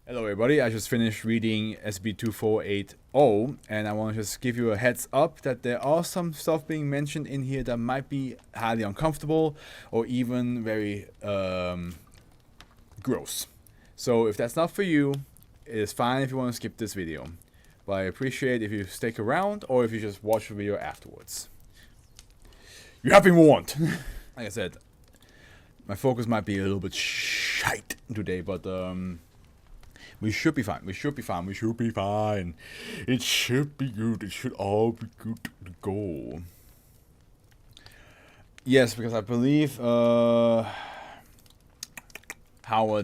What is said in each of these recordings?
Hello everybody, I just finished reading SCP-2480 and I want to just give you a heads up that there are some stuff being mentioned in here that might be highly uncomfortable or even very gross. So if that's not for you, it is fine if you want to skip this video. But I appreciate if you stick around or if you just watch the video afterwards. You have been warned! Like I said, my focus might be a little bit shite today, but we should be fine. We should be fine. We should be fine. It should be good. It should all be good to go. Yes, because I believe Howard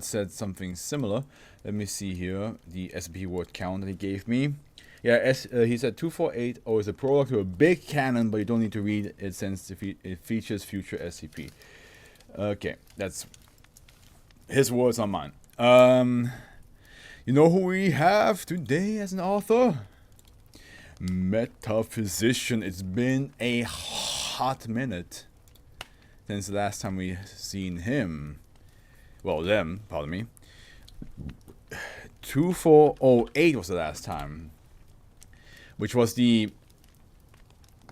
said something similar. Let me see here. The SCP word count that he gave me. Yeah, he said 2480 is a prologue to a big canon, but you don't need to read it since it features future SCP. Okay, that's his words, not mine. You know who we have today as an author? Metaphysician. It's been a hot minute since the last time we seen him. Well, them, pardon me. 2408 was the last time. Which was the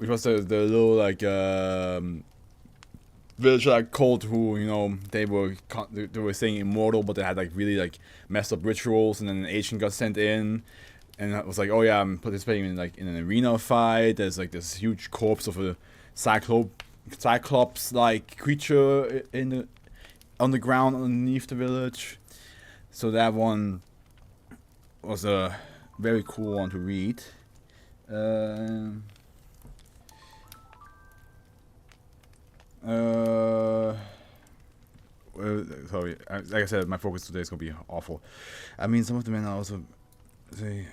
little like village like cult who, you know, they were saying immortal, but they had like really like messed up rituals, and then an agent got sent in, and it was like, oh yeah, I'm participating in like in an arena fight. There's like this huge corpse of a cyclops like creature on the ground underneath the village. So that one was a very cool one to read. Sorry, like I said, my focus today is gonna be awful. I mean, some of the men are also say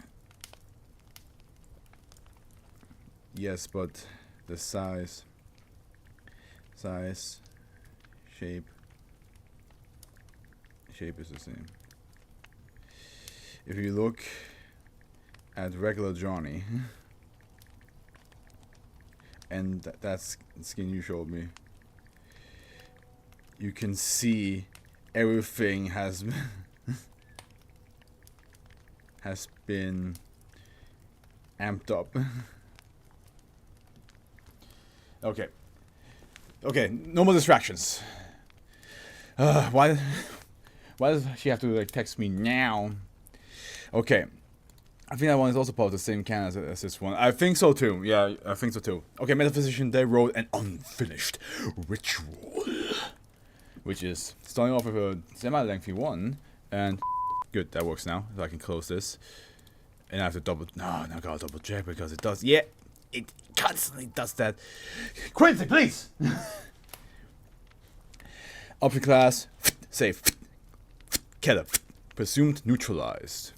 yes, but the size, shape is the same. If you look at regular Johnny and that's skin you showed me, you can see everything has been amped up. Okay, no more distractions. Why does she have to like text me now? Okay, I think that one is also part of the same canon as this one. I think so too. Yeah, I think so too. Okay, Metaphysician, they wrote an unfinished ritual, which is starting off with a semi-lengthy one, and good, that works now. So I can close this, and I have to I gotta double check because it does. Yeah, it constantly does that. Quincy, please. Object class, safe. Keller, presumed neutralized.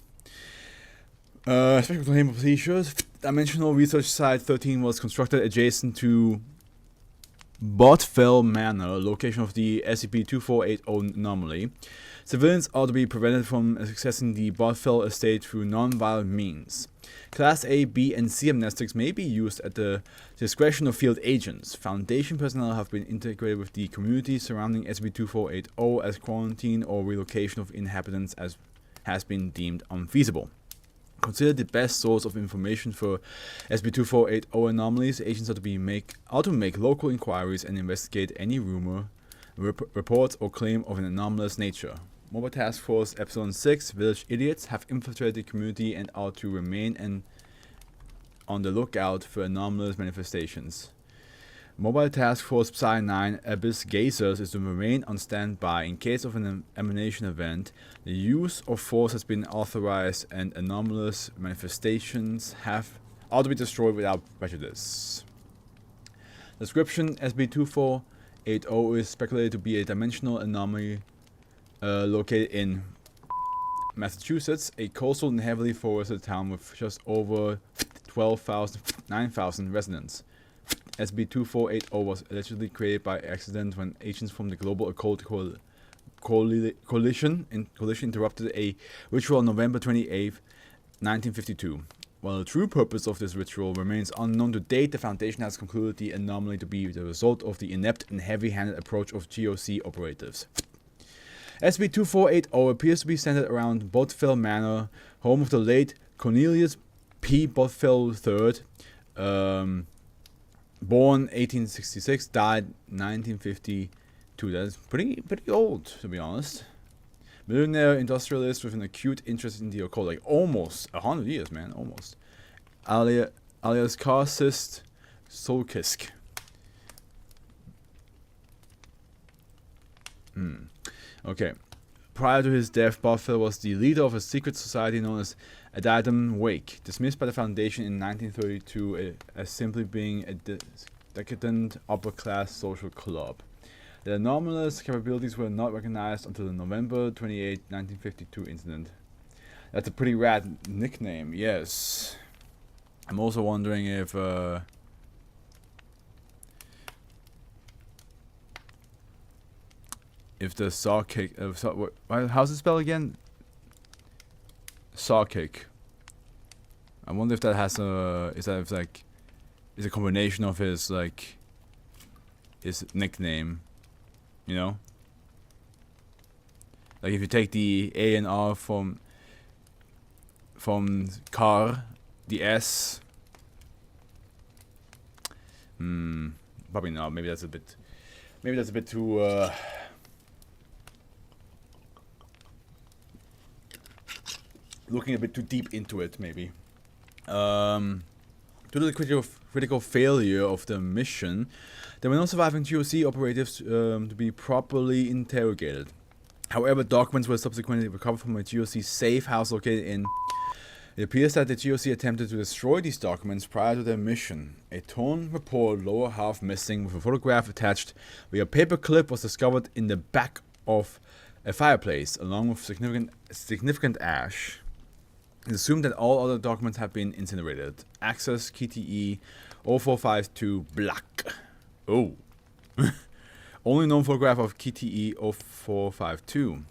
Special claim procedures. Dimensional Research Site 13 was constructed adjacent to Botfell Manor, location of the SCP-2480 anomaly. Civilians are to be prevented from accessing the Botfell estate through non-violent means. Class A, B, and C amnestics may be used at the discretion of field agents. Foundation personnel have been integrated with the community surrounding SCP-2480 as quarantine or relocation of inhabitants as has been deemed unfeasible. Considered the best source of information for SCP-2480 anomalies, agents are to make local inquiries and investigate any rumor, reports, or claim of an anomalous nature. Mobile Task Force Epsilon 6 Village Idiots have infiltrated the community and are to remain on the lookout for anomalous manifestations. Mobile Task Force Psi-9 Abyss Gazers is to remain on standby in case of an emanation event. The use of force has been authorized and anomalous manifestations are to be destroyed without prejudice. Description: SCP-2480 is speculated to be a dimensional anomaly located in Massachusetts, a coastal and heavily forested town with just over 9,000 residents. SCP-2480 was allegedly created by accident when agents from the Global Occult Coalition interrupted a ritual on November 28, 1952. While the true purpose of this ritual remains unknown to date, the Foundation has concluded the anomaly to be the result of the inept and heavy-handed approach of GOC operatives. SCP-2480 appears to be centered around Bothwell Manor, home of the late Cornelius P. Bothwell III, born 1866, died 1952. That's pretty old, to be honest. Millionaire industrialist with an acute interest in the occult, like almost 100 years, man, almost. Alias sarcist Solkisk. Okay. Prior to his death, Bothwell was the leader of a secret society known as Addadum Wake, dismissed by the Foundation in 1932 as simply being a decadent upper-class social club. Their anomalous capabilities were not recognized until the November 28, 1952 incident. That's a pretty rad nickname, yes. I'm also wondering if the Sarkick, how's it spelled again? Sarkick. I wonder if that has is a combination of his his nickname, you know? Like if you take the A and R from car, the S. Probably not. Maybe that's a bit too looking a bit too deep into it, maybe. Due to the critical failure of the mission, there were no surviving GOC operatives to be properly interrogated. However, documents were subsequently recovered from a GOC safe house located in... It appears that the GOC attempted to destroy these documents prior to their mission. A torn report, lower half missing, with a photograph attached where a paper clip was discovered in the back of a fireplace, along with significant ash. It's assumed that all other documents have been incinerated. Access KTE 0452 Black. Oh. Only known photograph of KTE 0452.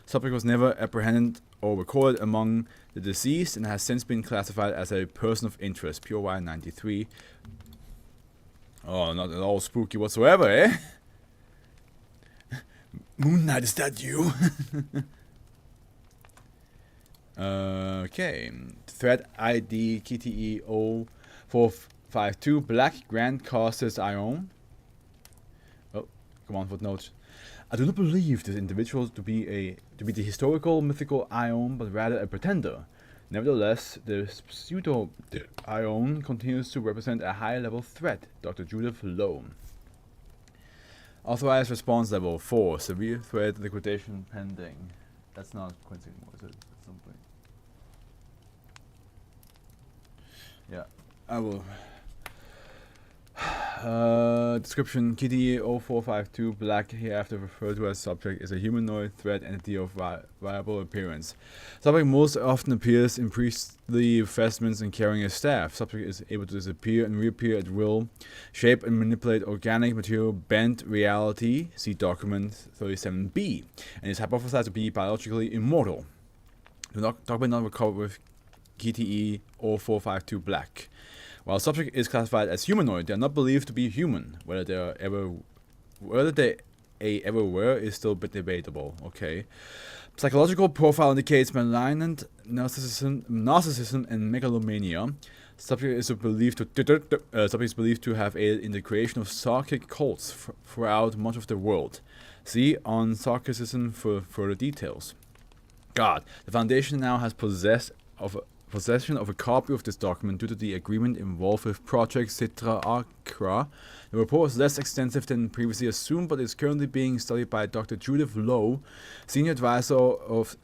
Subject was never apprehended or recorded among the deceased and has since been classified as a person of interest. POI 93. Oh, not at all spooky whatsoever, eh? Moon Knight, is that you? Okay. Threat ID KTE 0452 Black Grand Causes Ion. Oh, come on, footnote. I do not believe this individual to be the historical mythical Ion, but rather a pretender. Nevertheless, the pseudo Ion continues to represent a high-level threat. Dr. Judith Lowe. Authorized response level 4. Severe threat liquidation pending. That's not Quincy anymore, is it? At some point. Yeah, I will. Description: KTE 0452 Black, hereafter referred to as subject, is a humanoid threat entity of viable appearance. Subject most often appears in priestly vestments and carrying a staff. Subject is able to disappear and reappear at will, shape and manipulate organic material, bend reality, see document 37B, and is hypothesized to be biologically immortal. The document not recovered with KTE 0452 Black. While subject is classified as humanoid, they are not believed to be human. Whether they ever were is still a bit debatable. Okay. Psychological profile indicates malignant narcissism and megalomania. Subject is believed to have aided in the creation of sarkic cults throughout much of the world. See on sarcasm for further details. God, the Foundation now has possession of a copy of this document due to the agreement involved with Project Citra Acra. The report was less extensive than previously assumed, but is currently being studied by Dr. Judith Lowe, Senior Advisor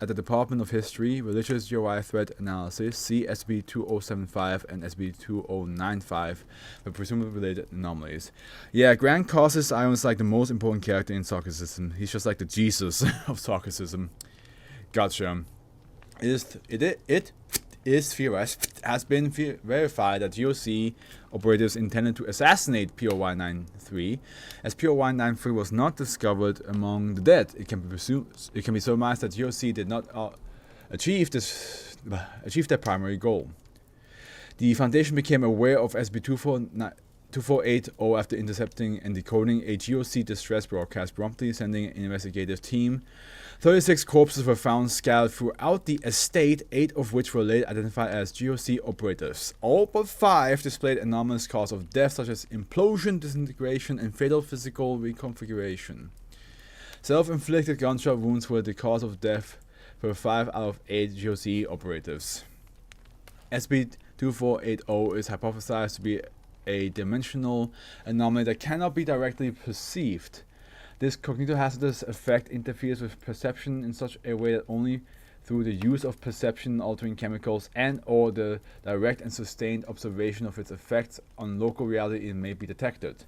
at the Department of History, Religious UI Threat Analysis, see SCP 2075 and SCP 2095, with presumably related anomalies. Yeah, Grand Causes Ion is like the most important character in sarcasm. He's just like the Jesus of sarcasm. Gotcha. It is theorized, has been verified that GOC operatives intended to assassinate POY 93. As POY 93 was not discovered among the dead, it can be surmised that GOC did not achieve their primary goal. The Foundation became aware of SCP SCP-2480, after intercepting and decoding a GOC distress broadcast, promptly sending an investigative team. 36 corpses were found scattered throughout the estate, 8 of which were later identified as GOC operatives. All but 5 displayed anomalous cause of death, such as implosion, disintegration, and fatal physical reconfiguration. Self-inflicted gunshot wounds were the cause of death for 5 out of 8 GOC operatives. SCP-2480 is hypothesized to be a dimensional anomaly that cannot be directly perceived. This cognitohazardous effect interferes with perception in such a way that only through the use of perception-altering chemicals and/or the direct and sustained observation of its effects on local reality it may be detected.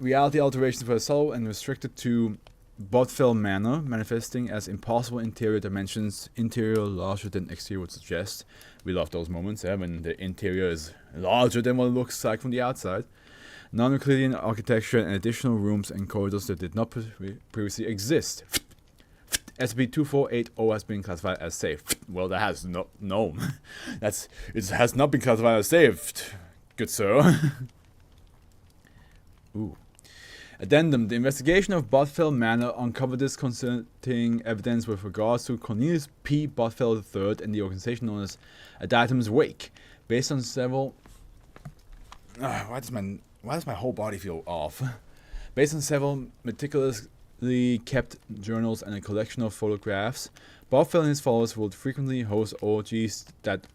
Reality alterations were subtle and restricted to Bothfell Manor, manifesting as impossible interior dimensions, interior larger than exterior would suggest. We love those moments, when the interior is larger than what it looks like from the outside. Non-Euclidean architecture and additional rooms and corridors that did not previously exist. SCP-2480 has been classified as safe. Well, that has no. It has not been classified as safe, good sir. Ooh. Addendum: the investigation of Bothfell Manor uncovered disconcerting evidence with regards to Cornelius P. Bothfell III and the organization known as Adatum's Wake. Based on several... why does my whole body feel off? Based on several meticulously kept journals and a collection of photographs, Bothfell and his followers would frequently host orgies that...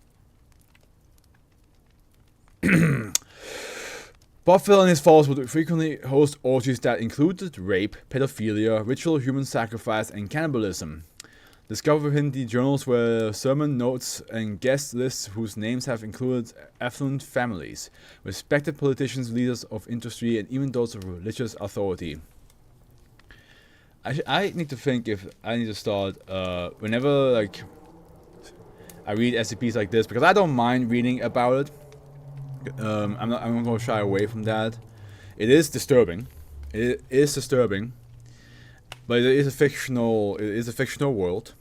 Bothfell and his followers would frequently host orgies that included rape, pedophilia, ritual human sacrifice, and cannibalism. Discovered within the journals were sermon notes and guest lists whose names have included affluent families, respected politicians, leaders of industry, and even those of religious authority. I need to think if I need to start, whenever I read SCPs like this, because I don't mind reading about it. I'm not going to shy away from that. It is disturbing. It is disturbing. But it is a fictional world.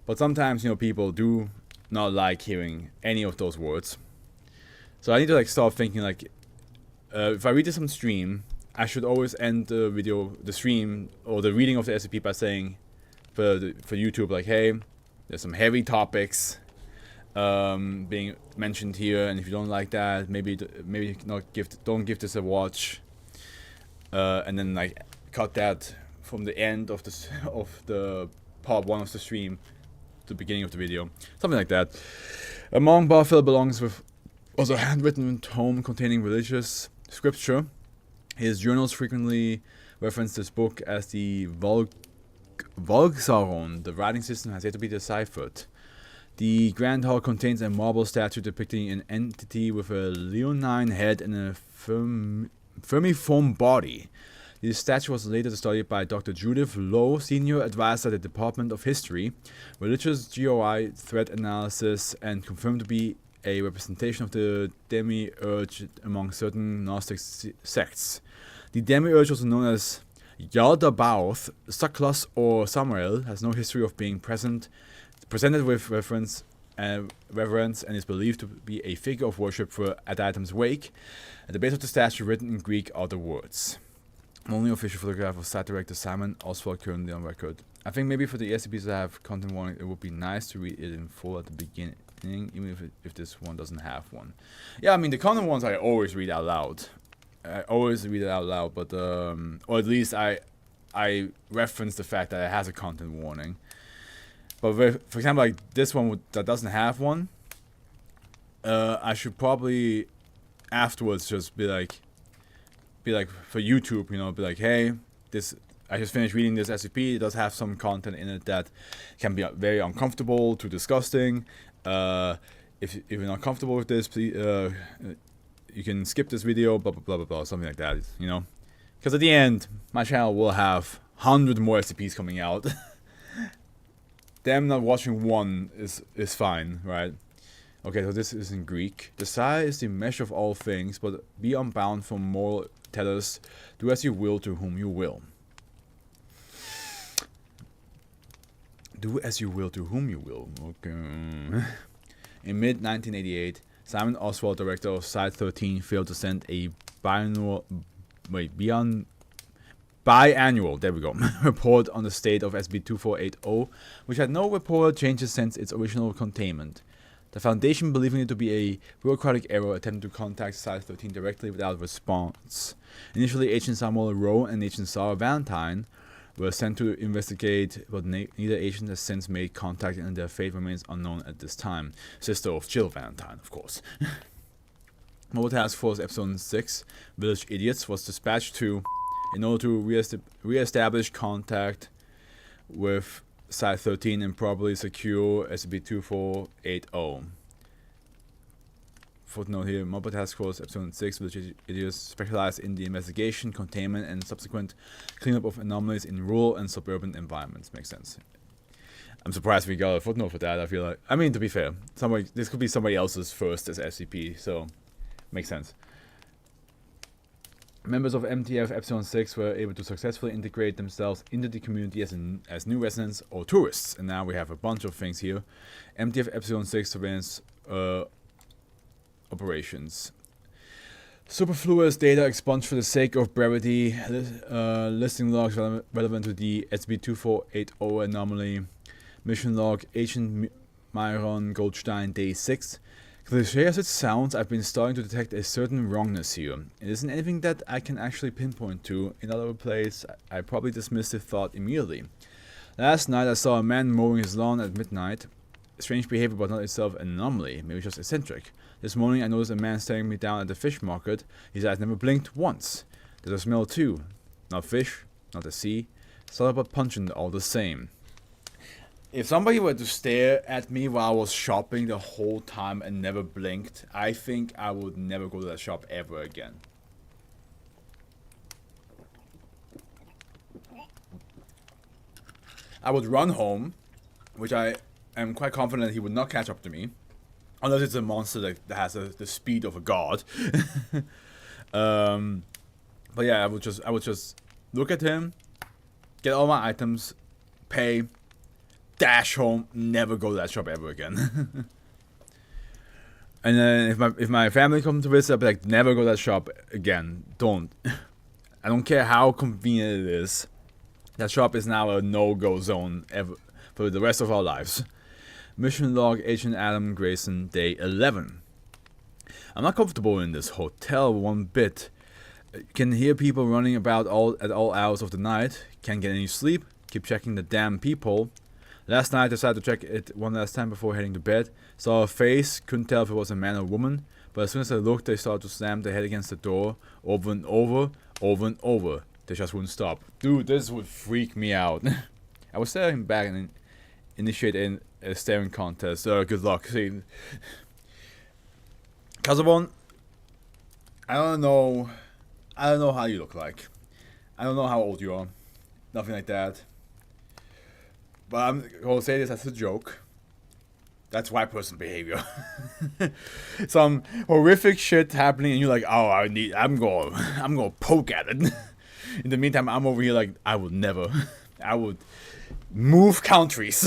But sometimes, people do not like hearing any of those words. So I need to start thinking if I read this on stream, I should always end the stream or the reading of the SCP by saying for YouTube, hey, there's some heavy topics being mentioned here, and if you don't like that, maybe don't give this a watch, and then cut that from the end of the part 1 of the stream to the beginning of the video, something like that. Among Bothfell belongs was a handwritten tome containing religious scripture. His journals frequently reference this book as the Volksaron. The writing system has yet to be deciphered. The Grand Hall contains a marble statue depicting an entity with a leonine head and a vermiform body. The statue was later studied by Dr. Judith Lowe, senior advisor at the Department of History, Religious GOI Threat Analysis, and confirmed to be a representation of the demiurge among certain Gnostic sects. The demiurge, also known as Yaldabaoth, Suklas, or Samael, has no history of being presented with reverence and is believed to be a figure of worship for Adatum's Wake. At the base of the statue, written in Greek, are the words. Only official photograph of site director Simon Oswald currently on record. I think maybe for the SCPs that have content warning, it would be nice to read it in full at the beginning, even if this one doesn't have one. Yeah, I mean, the content warnings I always read out loud. But or at least I reference the fact that it has a content warning. But for example, this one that doesn't have one, I should probably afterwards just be like for YouTube, hey, I just finished reading this SCP. It does have some content in it that can be very uncomfortable to disgusting. If you're not comfortable with this, please, you can skip this video, blah, blah, blah, blah, blah, something like that, Because at the end, my channel will have 100 more SCPs coming out. Them not watching one is fine, right? Okay, so this is in Greek. Desire is the measure of all things, but be unbound from moral tethers. Do as you will to whom you will. Do as you will to whom you will. Okay. In mid-1988, Simon Oswald, director of Site 13, failed to send a biannual there we go, report on the state of SCP-2480, which had no reported changes since its original containment. The Foundation, believing it to be a bureaucratic error, attempted to contact Site-13 directly without response. Initially, Agent Samuel Rowe and Agent Sarah Valentine were sent to investigate, but neither agent has since made contact, and their fate remains unknown at this time. Sister of Jill Valentine, of course. Mobile Task Force Episode 6, Village Idiots, was dispatched in order to re-establish contact with Site-13 and probably secure SCP-2480. Footnote here, Mobile Task Force Episode 6, Village Idiots, specialized in the investigation, containment, and subsequent cleanup of anomalies in rural and suburban environments. Makes sense. I'm surprised we got a footnote for that. I feel like, I mean, to be fair, this could be somebody else's first as SCP, so makes sense. Members of MTF Epsilon 6 were able to successfully integrate themselves into the community as new residents or tourists. And now we have a bunch of things here. MTF Epsilon 6 surveillance operations. Superfluous data expunged for the sake of brevity. Listing logs relevant to the SCP-2480 anomaly. Mission log Agent Myron Goldstein, Day 6. Cliché as it sounds, I've been starting to detect a certain wrongness here. It isn't anything that I can actually pinpoint to. In other place, I probably dismissed the thought immediately. Last night I saw a man mowing his lawn at midnight. Strange behavior, but not itself an anomaly, maybe just eccentric. This morning I noticed a man staring me down at the fish market. His eyes never blinked once. There's a smell too. Not fish, not the sea. Subtle but pungent all the same. If somebody were to stare at me while I was shopping the whole time and never blinked, I think I would never go to that shop ever again. I would run home, which I am quite confident he would not catch up to me, unless it's a monster that has the speed of a god. But yeah, I would just look at him, get all my items, pay, dash home, never go to that shop ever again. And then if my family comes to visit, I'll be like, never go to that shop again. Don't. I don't care how convenient it is. That shop is now a no-go zone ever for the rest of our lives. Mission log Agent Adam Grayson, Day 11. I'm not comfortable in this hotel one bit. Can hear people running about at all hours of the night. Can't get any sleep. Keep checking the damn peephole. Last night I decided to check it one last time before heading to bed. Saw a face, couldn't tell if it was a man or woman, but as soon as I looked, they started to slam their head against the door, over and over, over and over. They just wouldn't stop. Dude, this would freak me out. I would stare him back and initiate a staring contest. Good luck. See, Casabon, I don't know how you look like. I don't know how old you are. Nothing like that. But I'm gonna say this as a joke. That's white person behavior. Some horrific shit happening, and you're like, "Oh, I'm gonna poke at it." In the meantime, I'm over here like, I would move countries.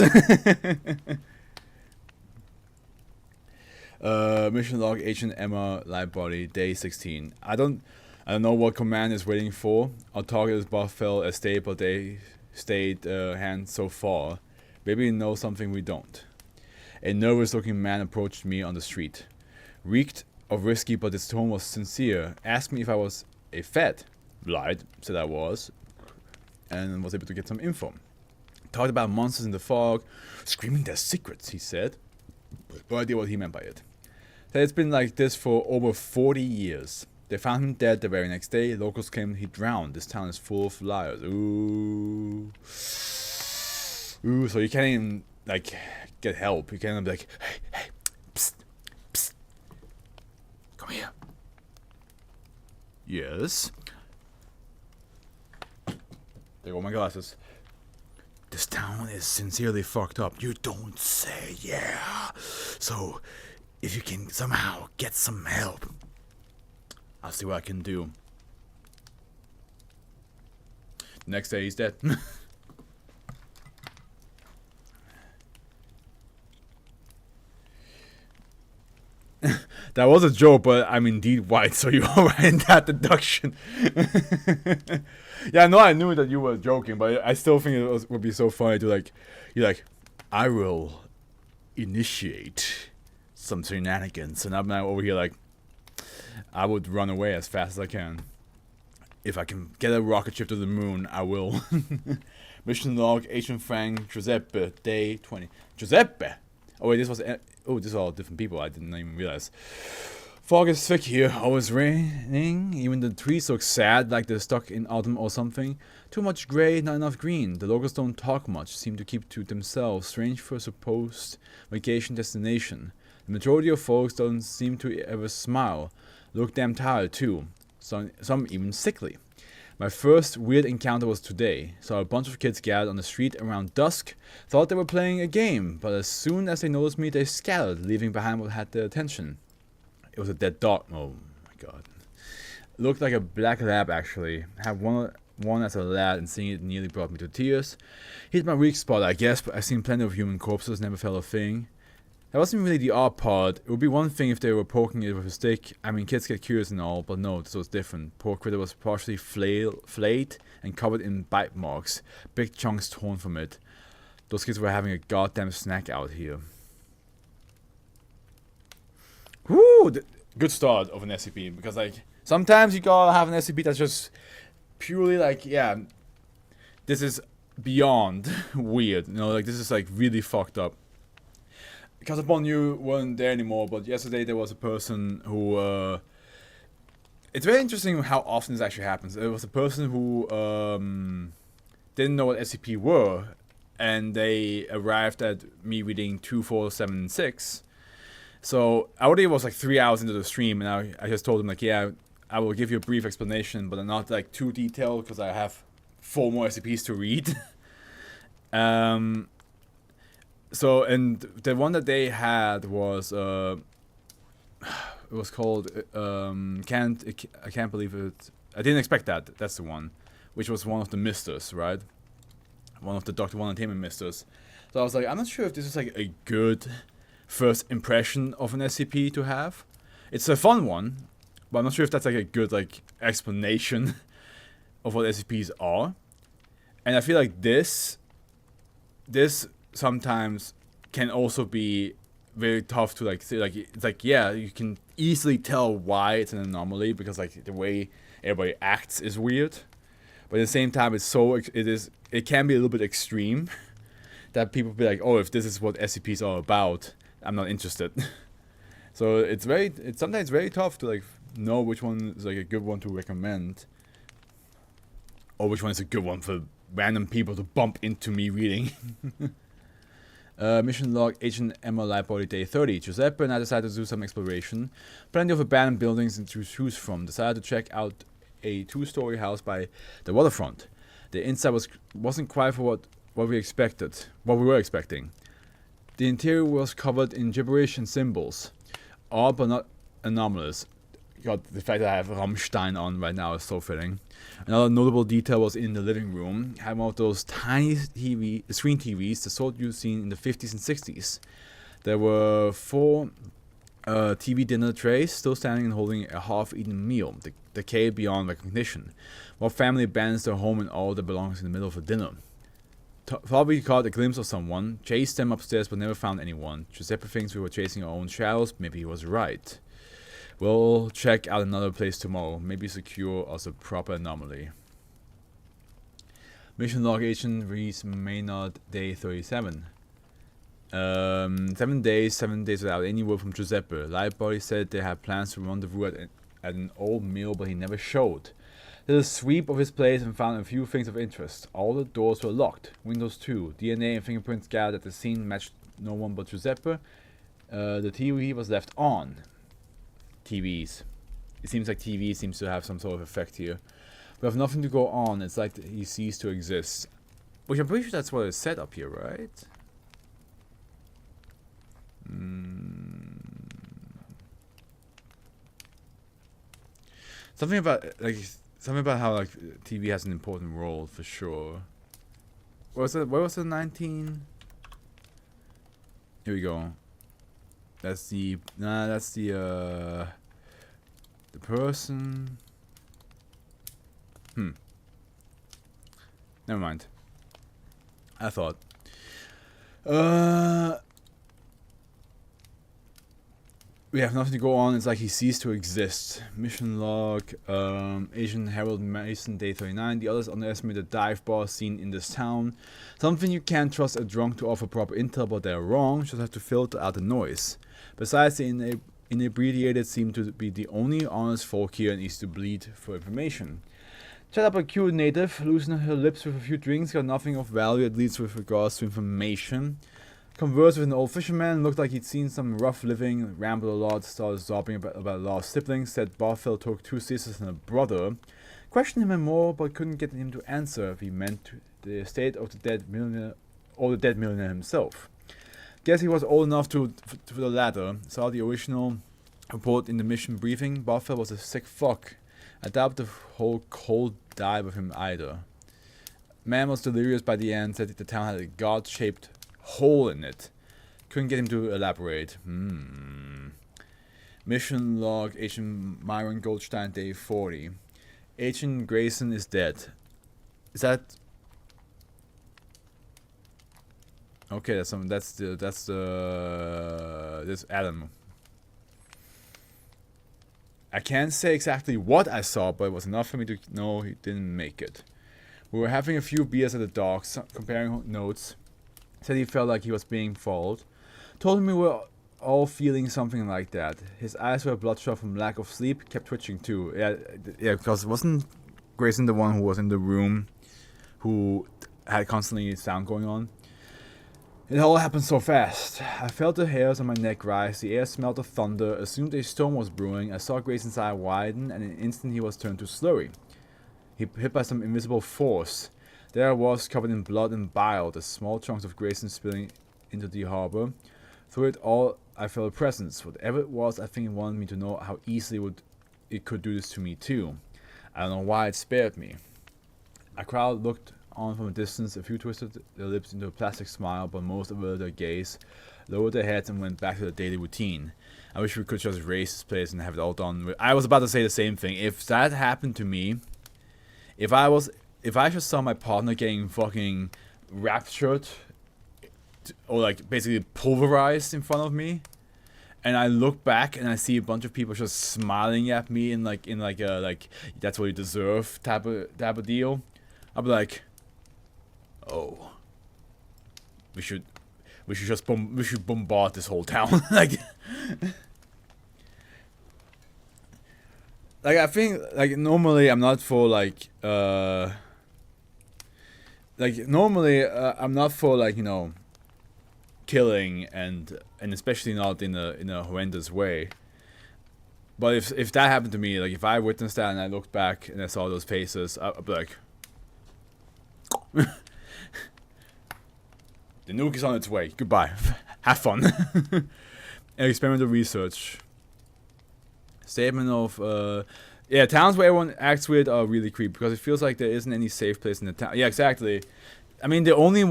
Mission log Agent Emma Live Body, Day 16. I don't know what command is waiting for. Our target is Buffalo Estate, but they stayed hand so far. Maybe they know something we don't. A nervous-looking man approached me on the street. Reeked of whiskey, but his tone was sincere. Asked me if I was a Fed. Lied, said I was, and was able to get some info. Talked about monsters in the fog, screaming their secrets, he said. No idea what he meant by it. Said it's been like this for over 40 years. They found him dead the very next day. Locals claimed he drowned. This town is full of liars. Ooh. Ooh, so you can't even, like, get help. You can't even be like, hey, psst, psst. Come here. Yes? There go my glasses. This town is sincerely fucked up. You don't say, yeah. So, if you can somehow get some help, I'll see what I can do. Next day, he's dead. That was a joke, but I'm indeed white, so you are right in that deduction. Yeah, no, I knew that you were joking, but I still think it would be so funny to like, you're like, I will initiate some shenanigans, and I'm now over here like, I would run away as fast as I can. If I can get a rocket ship to the moon, I will. Mission log, Agent Frank, Giuseppe, day 20. Giuseppe! Oh wait, this was, oh, this is all different people, I didn't even realize. Fog is thick here, always raining, even the trees look sad, like they're stuck in autumn or something. Too much grey, not enough green. The locals don't talk much, seem to keep to themselves, strange for a supposed vacation destination. The majority of folks don't seem to ever smile, look damn tired too, some even sickly. My first weird encounter was today. Saw a bunch of kids gathered on the street around dusk, thought they were playing a game, but as soon as they noticed me they scattered, leaving behind what had their attention. It was a dead dog. Oh my god. Looked like a black lab actually. Had one as a lad, and seeing it nearly brought me to tears. Hit my weak spot I guess, but I've seen plenty of human corpses, never felt a thing. That wasn't really the odd part. It would be one thing if they were poking it with a stick. I mean, kids get curious and all, but no, this was different. Poor critter was partially flayed and covered in bite marks. Big chunks torn from it. Those kids were having a goddamn snack out here. Woo! Good start of an SCP, because like sometimes you gotta have an SCP that's just purely like, yeah, this is beyond weird. You know, like this is like really fucked up. Because upon you weren't there anymore, but yesterday there was a person who it's very interesting how often this actually happens. There was a person who didn't know what SCP were, and they arrived at me reading 2, 4, 7, and 6. So I already was like 3 hours into the stream, and I just told him like, yeah, I will give you a brief explanation, but I'm not like too detailed because I have 4 more SCPs to read. So, and the one that they had was it was called I can't believe it. I didn't expect that. That's the one, which was one of the misters, right? One of the Dr. One Entertainment misters. So I was like, I'm not sure if this is like a good first impression of an SCP to have. It's a fun one, but I'm not sure if that's like a good like explanation of what SCPs are. And I feel like this sometimes can also be very tough to like say, like it's like, yeah, you can easily tell why it's an anomaly because like the way everybody acts is weird, but at the same time it can be a little bit extreme that people be like, oh, if this is what SCPs are about, I'm not interested. So it's sometimes very tough to like know which one is like a good one to recommend, or which one is a good one for random people to bump into me reading. Mission log, Agent Emma Light Body, day 30. Giuseppe and I decided to do some exploration. Plenty of abandoned buildings to choose from. Decided to check out a 2-story house by the waterfront. The inside wasn't quite for what we were expecting. The interior was covered in gibberish and symbols. Odd but not anomalous. God, the fact that I have Rammstein on right now is so fitting. Another notable detail was in the living room. Had one of those tiny screen TVs, the sort you've seen in the 50s and 60s. There were 4 TV dinner trays still standing and holding a half-eaten meal, decay beyond recognition. While family abandons their home and all that belongs in the middle of a dinner. Thought we caught a glimpse of someone, chased them upstairs but never found anyone. Giuseppe thinks we were chasing our own shadows, maybe he was right. We'll check out another place tomorrow, maybe secure as a proper anomaly. Mission log, Agent Reese Maynard, day 37. 7 days without any word from Giuseppe. Lightbody said they had plans to rendezvous at an old mill, but he never showed. Did a sweep of his place and found a few things of interest. All the doors were locked, windows too. DNA and fingerprints gathered at the scene matched no one but Giuseppe. The TV was left on. TVs. It seems like TV seems to have some sort of effect here. We have nothing to go on. It's like he ceased to exist. Which I'm pretty sure that's what it said up here, right? Something about how like TV has an important role for sure. Where was it 19? Here we go. That's the person. Never mind. I thought. We have nothing to go on. It's like he ceased to exist. Mission log. Agent Harold Mason, day 39. The others underestimate the dive bar scene in this town. Something you can't trust a drunk to offer proper intel, but they're wrong. Just have to filter out the noise. Besides, the inebriated seem to be the only honest folk here and needs to bleed for information. Chat up a cute native, loosened her lips with a few drinks, got nothing of value at least with regards to information. Conversed with an old fisherman, looked like he'd seen some rough living, rambled a lot, started sobbing about lost siblings, said Barfell took 2 sisters and a brother. Questioned him more, but couldn't get him to answer if he meant the estate of the dead millionaire or the dead millionaire himself. Guess he was old enough for the latter. Saw the original report in the mission briefing. Barfell was a sick fuck. I doubt the whole cold died with him either. Man was delirious by the end, said that the town had a god-shaped hole in it. Couldn't get him to elaborate. Mission log, Agent Myron Goldstein, day 40. Agent Grayson is dead. Is that... Okay, that's this Adam. I can't say exactly what I saw, but it was enough for me to know he didn't make it. We were having a few beers at the docks, comparing notes. Said he felt like he was being followed. Told him we were all feeling something like that. His eyes were bloodshot from lack of sleep, kept twitching too. Yeah, because wasn't Grayson the one who was in the room who had constantly sound going on? It all happened so fast. I felt the hairs on my neck rise, the air smelled of thunder, assumed a storm was brewing. I saw Grayson's eye widen, and in an instant he was turned to slurry. He hit by some invisible force. There I was, covered in blood and bile, the small chunks of Grayson spilling into the harbor. Through it all, I felt a presence. Whatever it was, I think it wanted me to know how easily it could do this to me too. I don't know why it spared me. A crowd looked on from a distance. A few twisted their lips into a plastic smile, but most averted their gaze, lowered their heads, and went back to their daily routine. I wish we could just raise this place and have it all done with. I was about to say the same thing. If that happened to me, if I just saw my partner getting fucking raptured, or like basically pulverized in front of me, and I look back and I see a bunch of people just smiling at me in like a that's what you deserve type of deal, I'll be like, oh, we should bombard this whole town. like I think normally I'm not for I'm not for killing and especially not in a horrendous way. But if that happened to me, if I witnessed that and I looked back and I saw those faces, I'd be like, the nuke is on its way. Goodbye. Have fun. And experimental research. Statement of towns where everyone acts weird are really creepy because it feels like there isn't any safe place in the town. Yeah, exactly. I mean, the only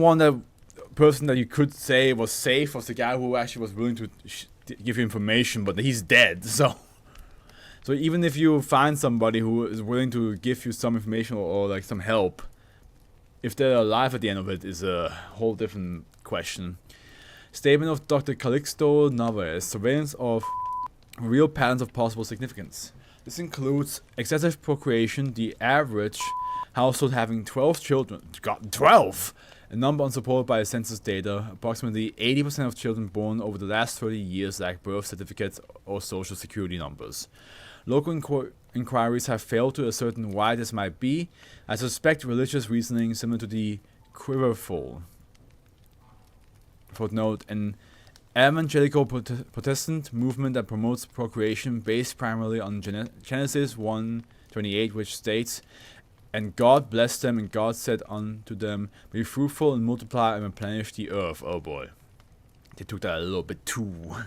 person that you could say was safe was the guy who actually was willing to give you information, but he's dead. So even if you find somebody who is willing to give you some information or some help, if they're alive at the end of it is a whole different question. Statement of Dr. Calixto Navarez. Surveillance of real patterns of possible significance. This includes excessive procreation, the average household having 12 children. God, 12! A number unsupported by census data. Approximately 80% of children born over the last 30 years lack birth certificates or social security numbers. Local inquiries have failed to ascertain why this might be. I suspect religious reasoning similar to the quiverful. Footnote, an evangelical Protestant movement that promotes procreation based primarily on Genesis 1:28, which states, "And God blessed them, and God said unto them, be fruitful and multiply and replenish the earth." Oh boy. They took that a little bit too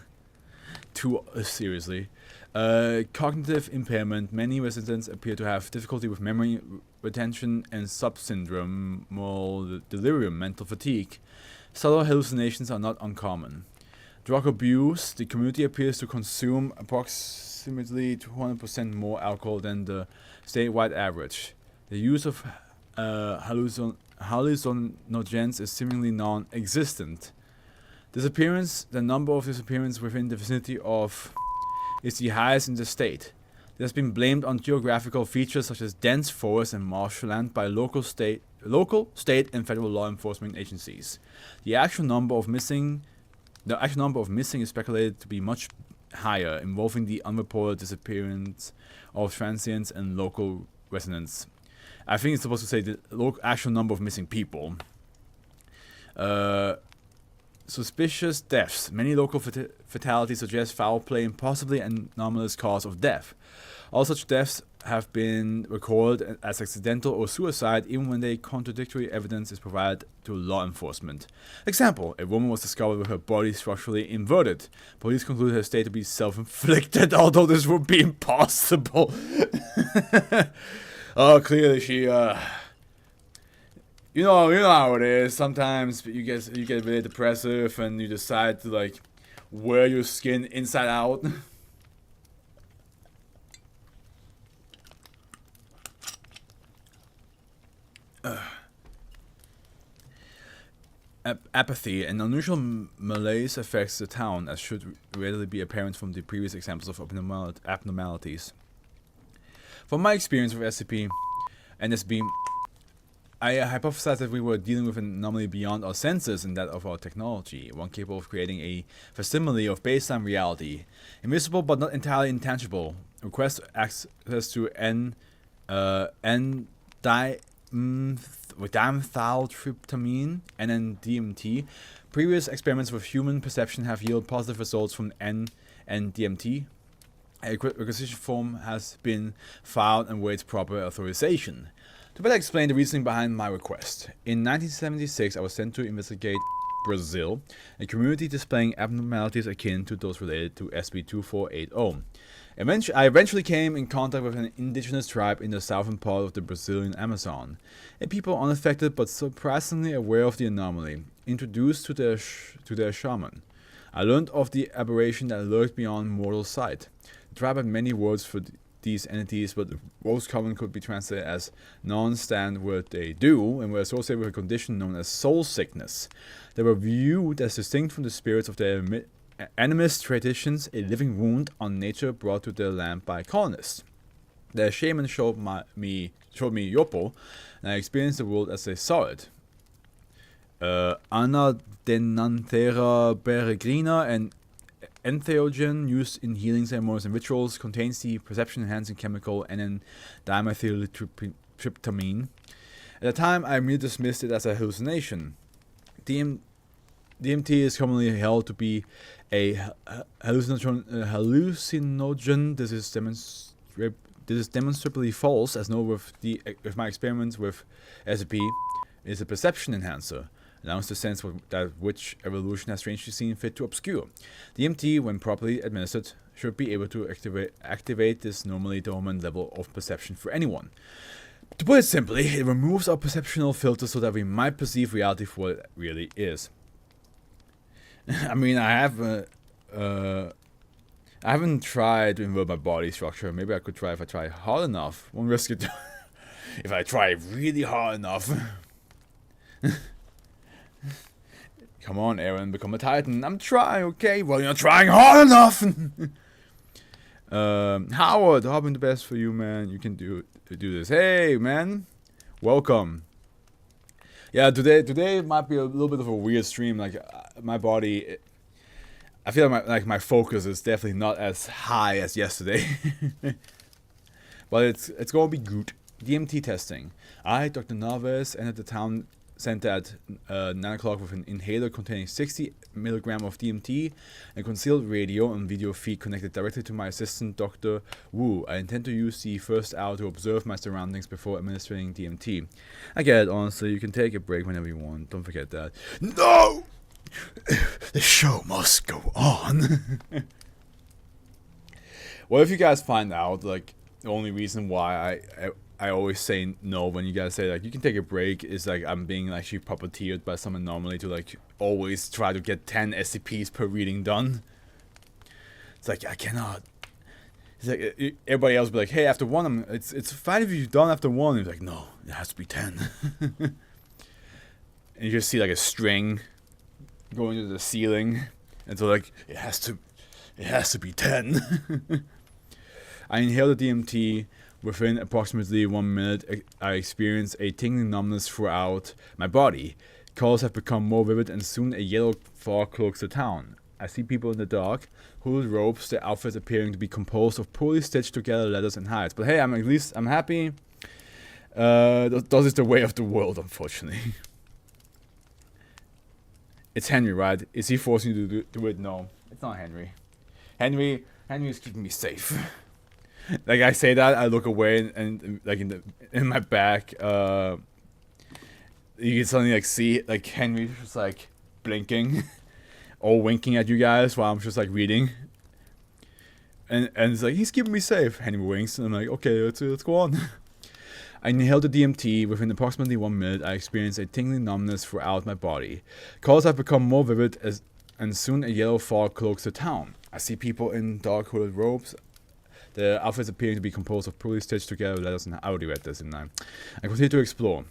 seriously. Cognitive impairment. Many residents appear to have difficulty with memory retention and subsyndromal delirium, mental fatigue. Subtle hallucinations are not uncommon. Drug abuse. The community appears to consume approximately 200% more alcohol than the statewide average. The use of hallucinogens is seemingly non-existent. The number of disappearances within the vicinity of is the highest in the state. It has been blamed on geographical features such as dense forests and marshland by local, state, and federal law enforcement agencies. The actual number of missing is speculated to be much higher, involving the unreported disappearance of transients and local residents. I think it's supposed to say the actual number of missing people. Suspicious deaths. Many local fatalities suggest foul play and possibly an anomalous cause of death. All such deaths have been recorded as accidental or suicide even when contradictory evidence is provided to law enforcement. Example, a woman was discovered with her body structurally inverted. Police concluded her state to be self-inflicted, although this would be impossible. Oh, clearly she, you know how it is. Sometimes you get really depressive and you decide to like wear your skin inside out. Apathy. An unusual malaise affects the town, as should readily be apparent from the previous examples of abnormalities. From my experience with SCP and SB, I hypothesized that we were dealing with an anomaly beyond our senses and that of our technology, one capable of creating a facsimile of baseline reality, invisible but not entirely intangible. Request access to dimethyltryptamine, NN-DMT. Previous experiments with human perception have yielded positive results from NN-DMT. A requisition form has been filed and waits proper authorization. To better explain the reasoning behind my request, in 1976 I was sent to investigate Brazil, a community displaying abnormalities akin to those related to SCP-2480. I eventually came in contact with an indigenous tribe in the southern part of the Brazilian Amazon, a people unaffected but surprisingly aware of the anomaly, introduced to their shaman. I learned of the aberration that lurked beyond mortal sight. The tribe had many words for these entities, but the most common could be translated as non-stand what they do, and were associated with a condition known as soul sickness. They were viewed as distinct from the spirits of their animist traditions, a living wound on nature brought to their land by colonists. The shaman showed me Yopo, and I experienced the world as they saw it. Ana denanthera peregrina, an entheogen used in healing ceremonies and rituals, contains the perception-enhancing chemical NN-dimethyltryptamine. At the time, I immediately dismissed it as a hallucination. DMT is commonly held to be a hallucinogen. This is demonstrably false, as noted with my experiments with SCP. It is a perception enhancer, allows the sense that which evolution has strangely seen fit to obscure. DMT, when properly administered, should be able to activate this normally dormant level of perception for anyone. To put it simply, it removes our perceptual filters so that we might perceive reality for what it really is. I mean, I haven't tried to invert my body structure. Maybe I could try if I try hard enough. Won't risk it. If I try really hard enough. Come on, Aaron, become a Titan. I'm trying, okay? Well, you're not trying hard enough. Howard, hoping the best for you, man. You can do this. Hey, man, welcome. Yeah, today might be a little bit of a weird stream. Like my body, I feel like my focus is definitely not as high as yesterday. But it's gonna be good. DMT testing. I, Dr. Naves, entered the town center at 9 o'clock with an inhaler containing 60 mg of DMT, and concealed radio and video feed connected directly to my assistant, Dr. Wu. I intend to use the first hour to observe my surroundings before administering DMT. I get it, honestly. You can take a break whenever you want. Don't forget that. No! The show must go on. What if you guys find out, like, the only reason why I always say no when you guys say like you can take a break is like I'm being actually puppeteered by some anomaly to like always try to get 10 SCPs per reading done. It's like, I cannot. It's like, everybody else will be like, hey, after one, it's fine if you're done after one. He's like, no, it has to be 10. And you just see like a string going to the ceiling. And so like, it has to be 10. I inhaled the DMT. Within approximately 1 minute, I experienced a tingling numbness throughout my body. Colors have become more vivid, and soon a yellow fog cloaks the town. I see people in the dark, hooded robes, their outfits appearing to be composed of poorly stitched together letters and hides. But hey, I'm happy. This is the way of the world, unfortunately. It's Henry, right? Is he forcing you to do it? No, it's not Henry. Henry is keeping me safe. Like I say that, I look away and like in my back, you can suddenly like see like Henry just like blinking, or winking at you guys while I'm just like reading. And it's like, he's keeping me safe. Henry winks, and I'm like, okay, let's go on. I inhaled the DMT. Within approximately 1 minute, I experienced a tingling numbness throughout my body. Colors have become more vivid, and soon a yellow fog cloaks the town. I see people in dark hooded robes. The outfits appearing to be composed of poorly stitched together letters, and I already read this, didn't I? I continue to explore.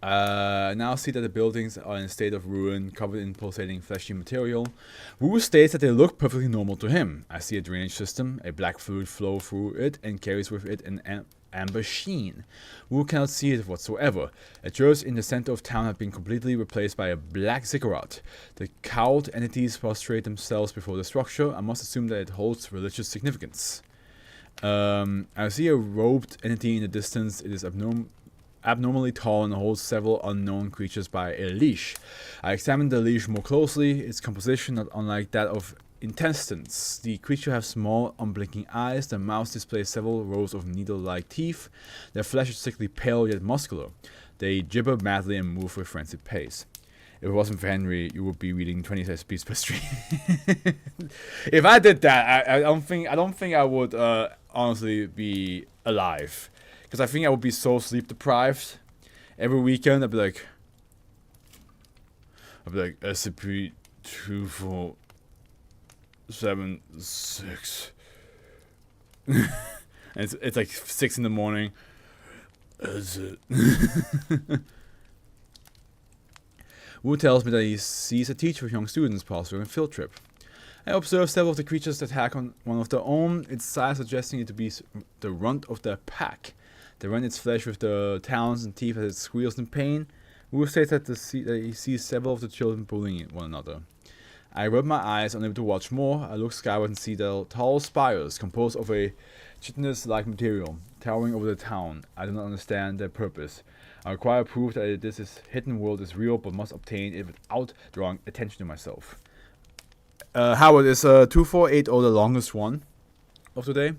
Now see that the buildings are in a state of ruin, covered in pulsating fleshy material. Wu states that they look perfectly normal to him. I see a drainage system, a black fluid flow through it and carries with it an amber sheen. Wu cannot see it whatsoever. A church in the center of town has been completely replaced by a black ziggurat. The cowled entities prostrate themselves before the structure. I must assume that it holds religious significance. I see a robed entity in the distance. It is abnormally tall and holds several unknown creatures by a leash. I examine the leash more closely. Its composition not unlike that of intestines. The creature has small, unblinking eyes. The mouth displays several rows of needle-like teeth. Their flesh is sickly pale yet muscular. They gibber madly and move with frenzied pace. If it wasn't for Henry, you would be reading 20 SPs per stream. If I did that, I don't think I would honestly be alive, because I think I would be so sleep deprived. Every weekend, I'd be like SCP 2476. And it's like 6 in the morning. That's it. Wu tells me that he sees a teacher with young students pass through a field trip. I observe several of the creatures attack on one of their own, its size suggesting it to be the runt of the pack. They rend its flesh with the talons and teeth as it squeals in pain. Wu states that he sees several of the children bullying one another. I rub my eyes, unable to watch more. I look skyward and see the tall spires, composed of a chitinous-like material, towering over the town. I do not understand their purpose. I require proof that this hidden world is real, but must obtain it without drawing attention to myself. Howard, is 2480 the longest one of today?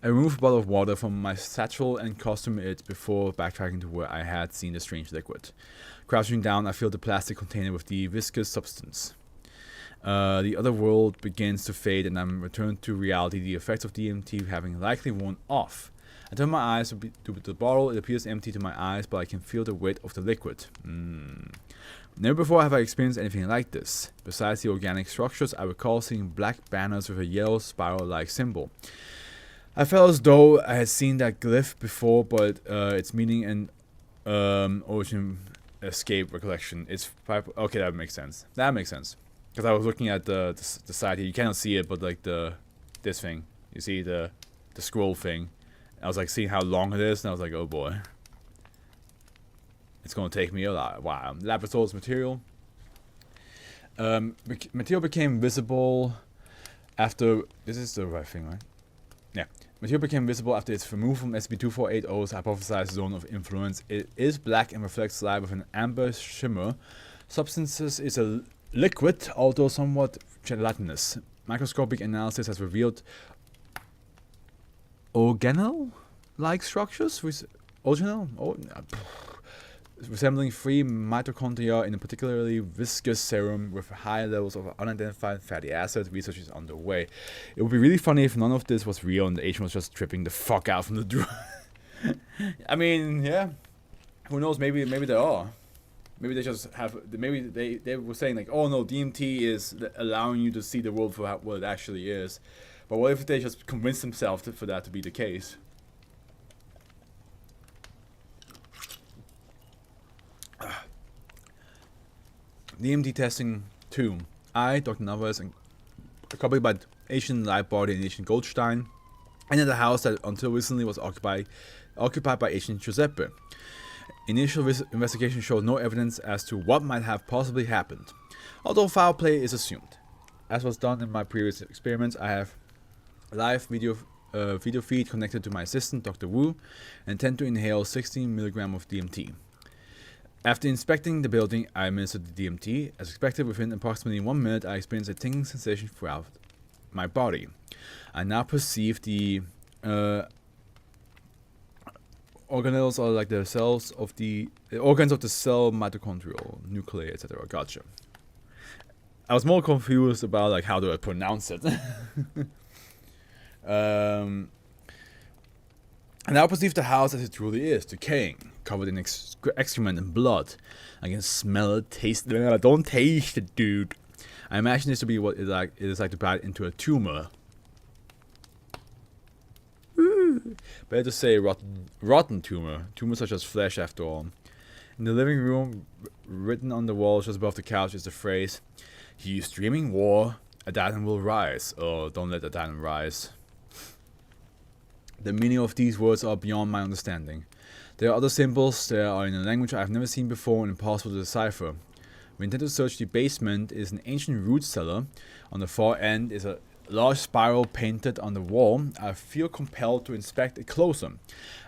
I remove a bottle of water from my satchel and costum it before backtracking to where I had seen the strange liquid. Crouching down, I fill the plastic container with the viscous substance. The other world begins to fade, and I'm returned to reality, the effects of DMT having likely worn off. I turn my eyes to the bottle. It appears empty to my eyes, but I can feel the weight of the liquid. Never before have I experienced anything like this. Besides the organic structures, I recall seeing black banners with a yellow spiral-like symbol. I felt as though I had seen that glyph before, but its meaning and origin escape recollection. It's okay. That makes sense. That makes sense. Because I was looking at the side here. You cannot see it, but like this thing. You see the scroll thing. I was like seeing how long it is, and I was like, oh boy. It's going to take me a lot. Wow. Laboratory's material. Material became visible after... This is the right thing, right? Yeah. Material became visible after its removal from SCP-2480's hypothesized zone of influence. It is black and reflects light with an amber shimmer. Substances is a liquid, although somewhat gelatinous. Microscopic analysis has revealed organelle-like structures resembling free mitochondria in a particularly viscous serum with high levels of unidentified fatty acids. Research is underway. It would be really funny if none of this was real and the agent was just tripping the fuck out from the drug. I mean, yeah. Who knows? Maybe they are. Maybe they just have. Maybe they were saying like, oh no, DMT is allowing you to see the world for what it actually is. But what if they just convince themselves for that to be the case? DMT testing 2. I, Dr. Navas, and accompanied by Asian Lightbody and Asian Goldstein, entered the house that until recently was occupied by Asian Giuseppe. Initial investigation showed no evidence as to what might have possibly happened, although foul play is assumed. As was done in my previous experiments, I have a live video feed connected to my assistant, Dr. Wu, and intend to inhale 16 mg of DMT. After inspecting the building, I administered the DMT. As expected, within approximately 1 minute, I experienced a tingling sensation throughout my body. I now perceive the organelles are like the cells of the organs of the cell, mitochondrial, nuclei, etc. Gotcha. I was more confused about like how do I pronounce it. I now perceive the house as it truly is, decaying, covered in excrement and blood. I can smell it, taste it. Don't taste it, dude. I imagine this to be what it is like to bite into a tumor. Better to say rotten tumor. Tumors such as flesh, after all. In the living room, written on the wall just above the couch, is the phrase, "He's dreaming war. A Titan will rise." Oh, don't let the Titan rise. The meaning of these words are beyond my understanding. There are other symbols that are in a language I have never seen before and impossible to decipher. We intend to search the basement. It is an ancient root cellar. On the far end is a large spiral painted on the wall. I feel compelled to inspect it closer.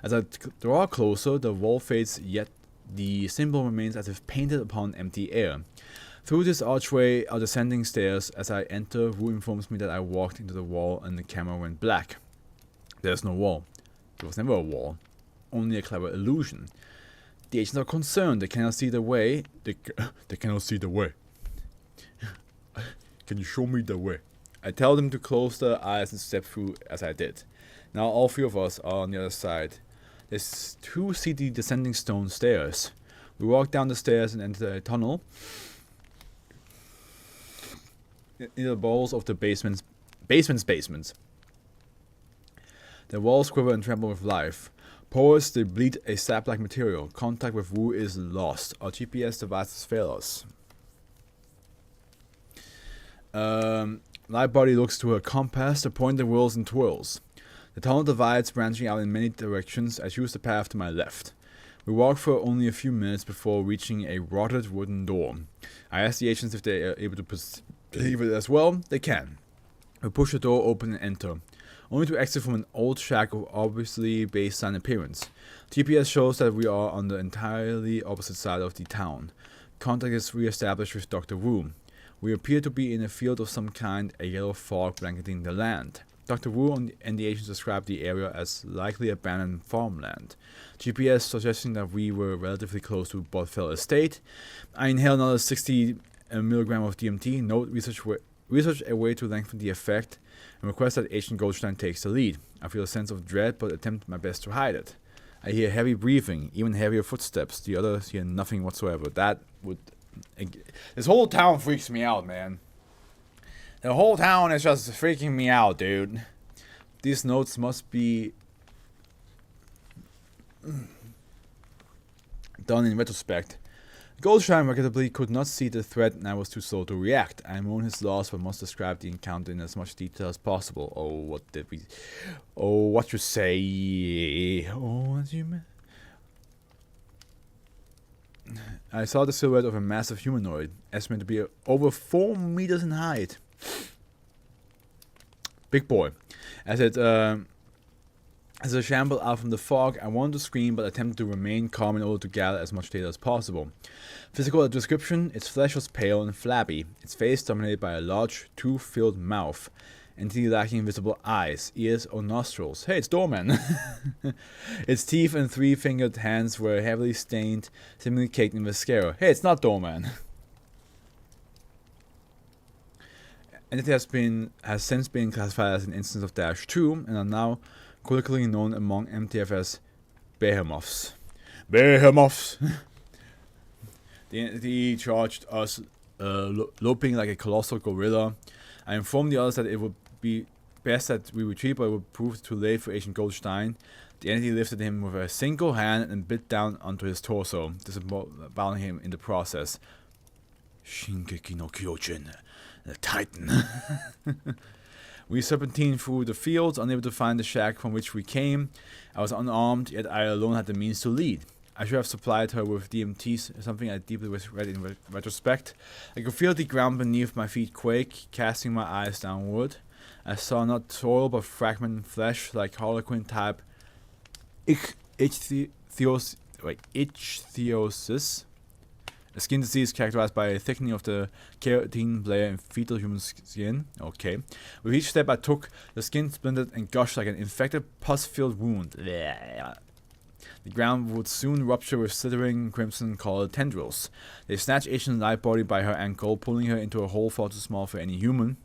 As I draw closer, the wall fades, yet the symbol remains as if painted upon empty air. Through this archway are descending stairs. As I enter, Wu informs me that I walked into the wall and the camera went black. There's no wall. There was never a wall. Only a clever illusion. The agents are concerned. They cannot see the way. They cannot see the way. Can you show me the way? I tell them to close their eyes and step through as I did. Now all 3 of us are on the other side. There's 2 seedy descending stone stairs. We walk down the stairs and enter a tunnel in the walls of the basement's basement. The walls quiver and tremble with life. Porous, they bleed a sap-like material. Contact with Wu is lost. Our GPS devices fail us. Lightbody looks to her compass to point the wheels and twirls. The tunnel divides, branching out in many directions. I choose the path to my left. We walk for only a few minutes before reaching a rotted wooden door. I ask the agents if they are able to perceive it as well. They can. We push the door open and enter, only to exit from an old shack of obviously baseline appearance. GPS shows that we are on the entirely opposite side of the town. Contact is re-established with Dr. Wu. We appear to be in a field of some kind, a yellow fog blanketing the land. Dr. Wu and the agents describe the area as likely abandoned farmland. GPS suggesting that we were relatively close to Bodfell Estate. I inhale another 60 mg of DMT, note research a way to lengthen the effect, and request that Agent Goldstein takes the lead. I feel a sense of dread, but attempt my best to hide it. I hear heavy breathing, even heavier footsteps. The others hear nothing whatsoever. This whole town freaks me out, man. The whole town is just freaking me out, dude. These notes must be done in retrospect. Goldstein regrettably could not see the threat and I was too slow to react. I mourn his loss but must describe the encounter in as much detail as possible. What you say? What you mean? I saw the silhouette of a massive humanoid, estimated to be over 4 meters in height. Big boy. As I shambled out from the fog, I wanted to scream but attempted to remain calm in order to gather as much data as possible. Physical description: its flesh was pale and flabby, its face dominated by a large, tooth-filled mouth, entity lacking visible eyes, ears, or nostrils. Hey, it's Doorman! Its teeth and 3-fingered hands were heavily stained, seemingly caked in mascara. Hey, it's not Doorman! Entity has since been classified as an instance of -2 and are now colloquially known among MTF as behemoths. Behemoths! The entity charged us, loping like a colossal gorilla. I informed the others that it would be best that we retreat, but it would prove too late for Agent Goldstein. The entity lifted him with a single hand and bit down onto his torso, disemboweling him in the process. Shingeki no Kyojin, the Titan. We serpentined through the fields, unable to find the shack from which we came. I was unarmed, yet I alone had the means to lead. I should have supplied her with DMTs, something I deeply regret in retrospect. I could feel the ground beneath my feet quake, casting my eyes downward. I saw not soil but fragment flesh, like Harlequin type ichthyosis. A skin disease characterized by a thickening of the keratin layer in fetal human skin. Okay. With each step I took, the skin splintered and gushed like an infected, pus-filled wound. The ground would soon rupture with slithering crimson-colored tendrils. They snatched Asian Lightbody by her ankle, pulling her into a hole far too small for any human.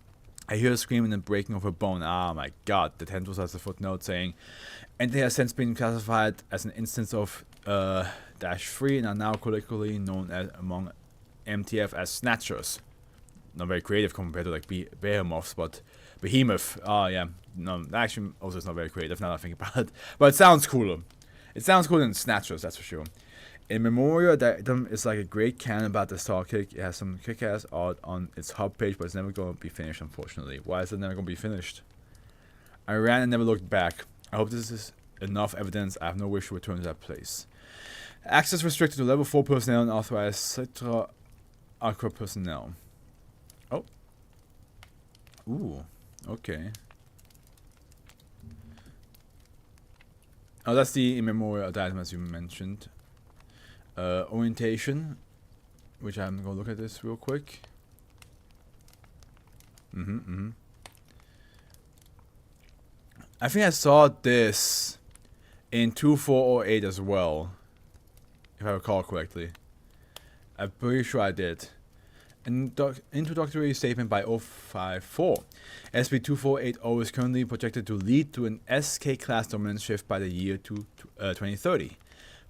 I hear her scream and the breaking of her bone. Ah, my God. The tendrils has a footnote saying, entity has since been classified as an instance of -3 and are now colloquially known as among MTF as snatchers. Not very creative compared to like behemoths, but behemoth. Oh yeah, no, actually also it's not very creative now that I think about it. But it sounds cooler. It sounds cooler than snatchers, that's for sure. In memorial, that item is like a great canon about the Star Kick. It has some kick-ass art on its hub page, but it's never going to be finished, unfortunately. Why is it never going to be finished? I ran and never looked back. I hope this is enough evidence. I have no wish to return to that place. Access restricted to level 4 personnel and authorized Citra Aqua personnel. Oh. Ooh. Okay. Oh, that's the immemorial item as you mentioned. Orientation, which I'm going to look at this real quick. I think I saw this in 2408 as well, if I recall correctly. I'm pretty sure I did. An introductory statement by 054. SCP-2480 is currently projected to lead to an SK-class dominance shift by the year 2030.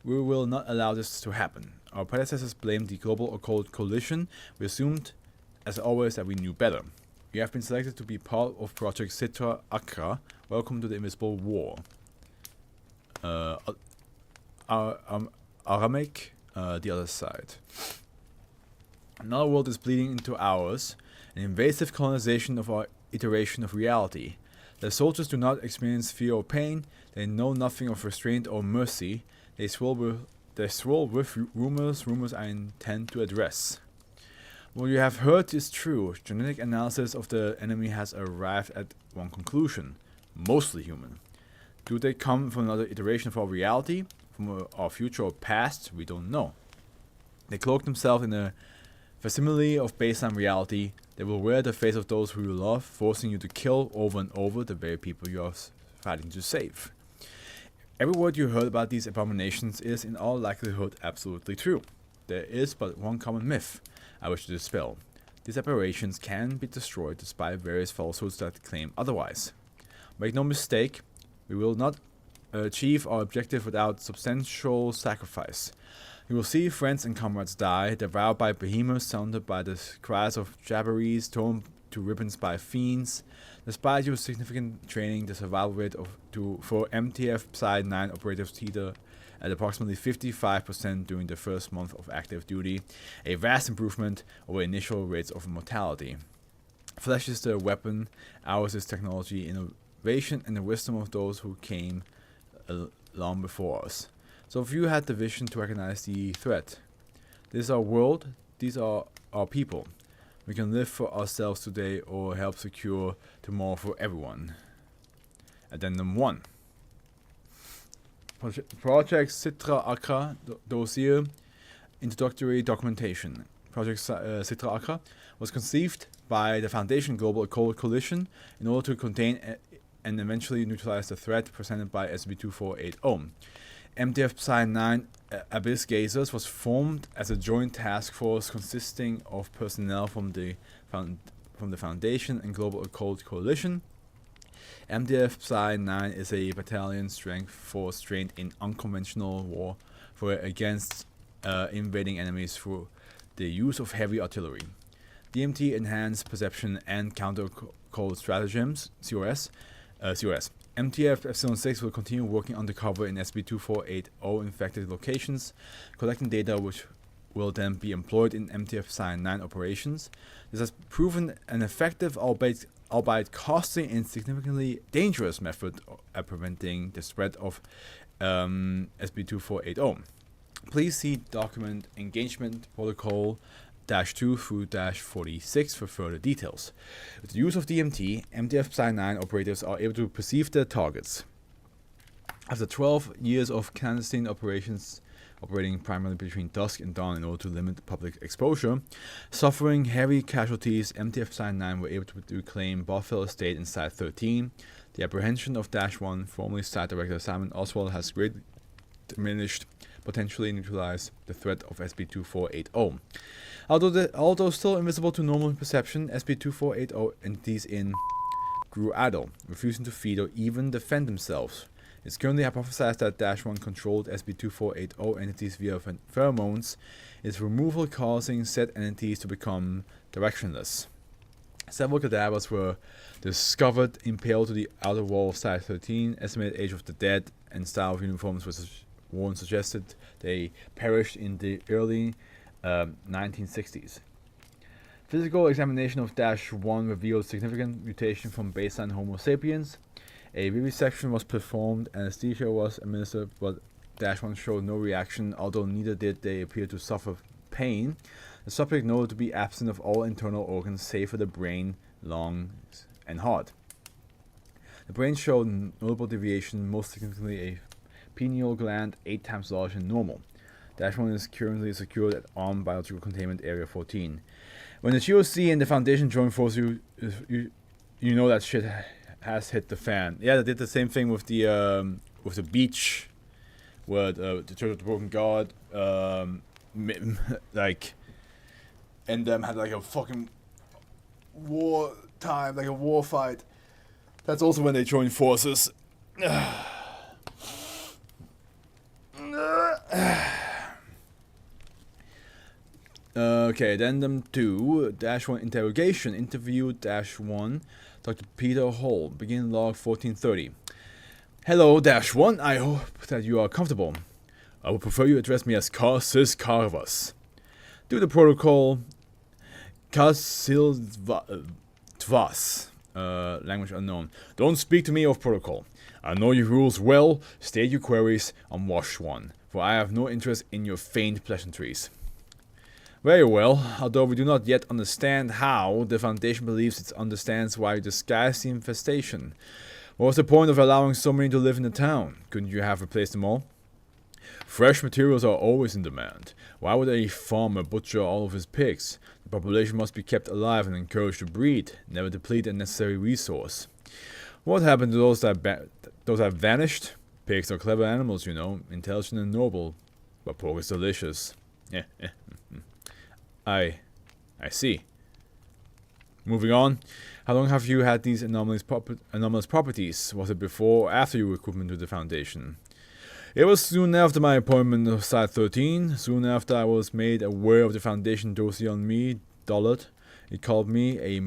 We will not allow this to happen. Our predecessors blamed the global occult coalition. We assumed, as always, that we knew better. You have been selected to be part of Project Citra Akra. Welcome to the Invisible War. Aramaic, the other side. Another world is bleeding into ours, an invasive colonization of our iteration of reality. The soldiers do not experience fear or pain, they know nothing of restraint or mercy, they swirl with rumors I intend to address. What you have heard is true. Genetic analysis of the enemy has arrived at one conclusion. Mostly human. Do they come from another iteration of our reality? From our future or past? We don't know. They cloak themselves in a facsimile of baseline reality. They will wear the face of those who you love, forcing you to kill over and over the very people you are fighting to save. Every word you heard about these abominations is in all likelihood absolutely true. There is but one common myth I wish to dispel. These aberrations can be destroyed despite various falsehoods that claim otherwise. Make no mistake, we will not achieve our objective without substantial sacrifice. You will see friends and comrades die, devoured by behemoths, surrounded by the cries of jabberies, torn to ribbons by fiends. Despite your significant training, the survival rate for MTF Psi 9 operatives teeter at approximately 55% during the first month of active duty, a vast improvement over initial rates of mortality. Flesh is the weapon, ours is technology, innovation, and the wisdom of those who came long before us. So if you had the vision to recognize the threat, this is our world, these are our people. We can live for ourselves today or help secure tomorrow for everyone. Addendum 1. Project Citra Akra dossier, introductory documentation. Project Citra Akra was conceived by the Foundation Global Occult Coalition in order to contain and eventually neutralize the threat presented by SCP-2480. MTF Psi 9 Abyss Gazers was formed as a joint task force consisting of personnel from the Foundation and Global Occult Coalition. MTF Psi 9 is a battalion strength force trained in unconventional warfare against invading enemies through the use of heavy artillery. DMT Enhanced Perception and Counter Code Stratagems, COS. MTF Epsilon 6 will continue working undercover in SCP-2480 infected locations, collecting data which will then be employed in MTF Psi 9 operations. This has proven an effective, albeit costly and significantly dangerous method at preventing the spread of SCP-2480. Please see document Engagement Protocol -2 through -46 for further details. With the use of DMT, MTF Psi 9 operators are able to perceive their targets. After 12 years of clandestine operations, operating primarily between dusk and dawn in order to limit public exposure, suffering heavy casualties, MTF Psi 9 were able to reclaim Bothell Estate in Site 13. The apprehension of -1, formerly Site Director Simon Oswald, has greatly diminished, potentially neutralize the threat of SCP-2480. Although still invisible to normal perception, SCP-2480 entities in grew idle, refusing to feed or even defend themselves. It's currently hypothesized that -1 controlled SCP-2480 entities via pheromones, its removal causing said entities to become directionless. Several cadavers were discovered impaled to the outer wall of Site 13. Estimated age of the dead and style of uniforms was worn suggested they perished in the early 1960s. Physical examination of -1 revealed significant mutation from baseline Homo sapiens. A vivisection was performed, anesthesia was administered, but -1 showed no reaction, although neither did they appear to suffer pain. The subject noted to be absent of all internal organs save for the brain, lungs, and heart. The brain showed notable deviation, most significantly a pineal gland 8 times larger than normal. -1 is currently secured at Armed Biological Containment Area 14. When the GOC and the Foundation join forces, you know that shit has hit the fan. Yeah, they did the same thing with the beach, where the Church of the Broken God, like, and them had like a fucking war time, like a war fight. That's also when they joined forces. Okay, Addendum 2, -1 interrogation, interview -1, Dr. Peter Hall, begin log 1430. Hello, -1, I hope that you are comfortable. I would prefer you address me as Sarcists Carvas. Do the protocol, Tvas, language unknown. Don't speak to me of protocol. I know your rules well, state your queries on Wash 1, for I have no interest in your feigned pleasantries. Very well, although we do not yet understand how, the Foundation believes it understands why you disguised the infestation. What was the point of allowing so many to live in the town? Couldn't you have replaced them all? Fresh materials are always in demand. Why would a farmer butcher all of his pigs? The population must be kept alive and encouraged to breed, never deplete a necessary resource. What happened to those that vanished? Pigs are clever animals, you know, intelligent and noble, but pork is delicious. I see. Moving on. How long have you had these anomalous properties? Was it before or after your recruitment to the Foundation? It was soon after my appointment of Site 13. Soon after I was made aware of the Foundation dossier on me, Dollard. It called me a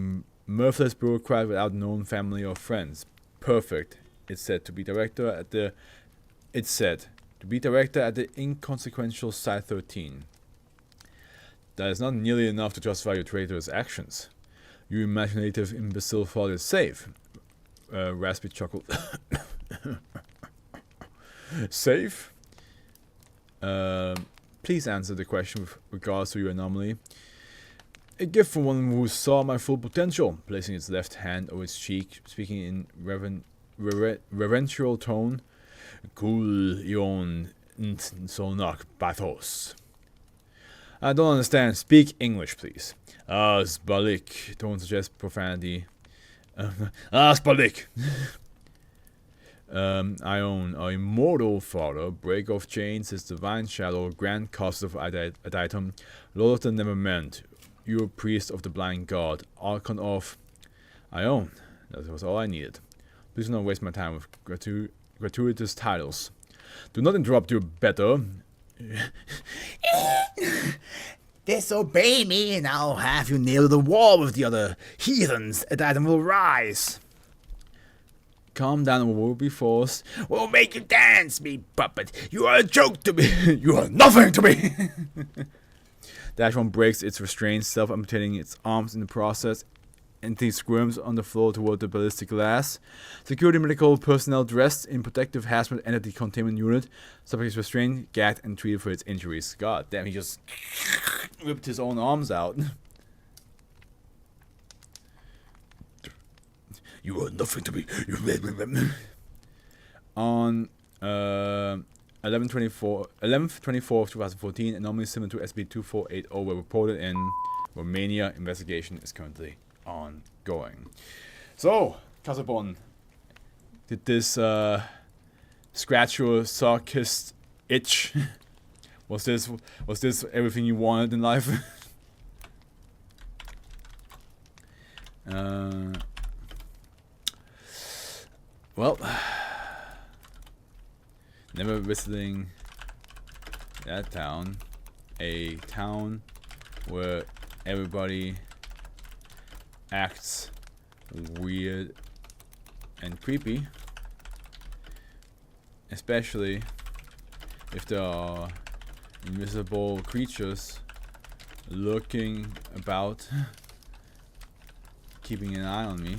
mirthless bureaucrat without known family or friends. Perfect. It said to be director at the inconsequential Site 13. That is not nearly enough to justify your traitorous actions. You imaginative imbecile thought it safe. Raspy chuckled. Safe? Please answer the question with regards to your anomaly. A gift from one who saw my full potential, placing its left hand over its cheek, speaking in reverential tone. Kul yon sonak bathos. I don't understand. Speak English, please. Spalik. Don't suggest profanity. Spalik. I own a immortal father, break of chains, his divine shadow, grand cause of Aditum, Lord of the Neverment, you priest of the blind god, Archon of I own. That was all I needed. Please do not waste my time with gratuitous titles. Do not interrupt your better. Disobey me, and I'll have you nailed to the wall with the other heathens. A datum will rise. Calm down and will be forced. We'll make you dance, me puppet. You are a joke to me. You are nothing to me. Dash 1 breaks its restraints, self-amputating its arms in the process. Entity squirms on the floor toward the ballistic glass. Security medical personnel dressed in protective hazmat enter the containment unit. Subject is restrained, gagged, and treated for its injuries. God damn, he just ripped his own arms out. You are nothing to me. On 11/24 of 2014, anomalies similar to SCP-2480 were reported in Romania. Investigation is currently ongoing. So, Casabon, did this scratch your sarcist itch? Was this everything you wanted in life? Well, never visiting that town, a town where everybody acts weird and creepy, especially if there are invisible creatures lurking about, keeping an eye on me.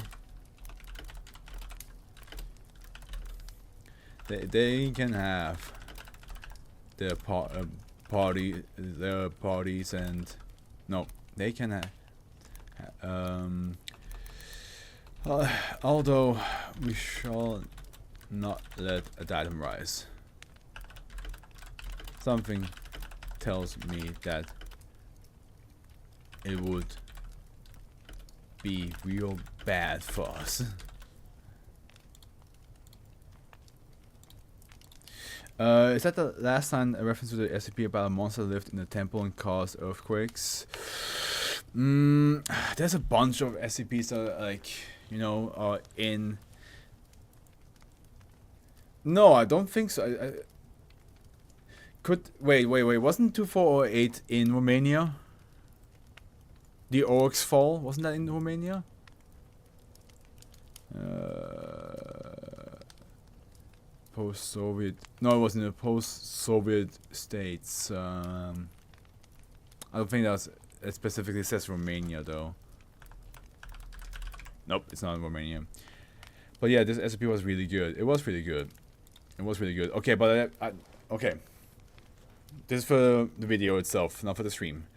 They can have their parties, and no, they can have. Although we shall not let a datum rise. Something tells me that it would be real bad for us. Is that the last time a reference to the SCP about a monster lived in the temple and caused earthquakes? There's a bunch of SCPs that are like, you know, are in... No, I don't think so. I could... Wait, wasn't 2408 in Romania? The Orcs Fall, wasn't that in Romania? Post-Soviet... No, it was in the post-Soviet states. I don't think it specifically says Romania, though. Nope, it's not in Romania. But yeah, this SCP was really good. It was really good. It was really good. Okay, but okay. This is for the video itself, not for the stream.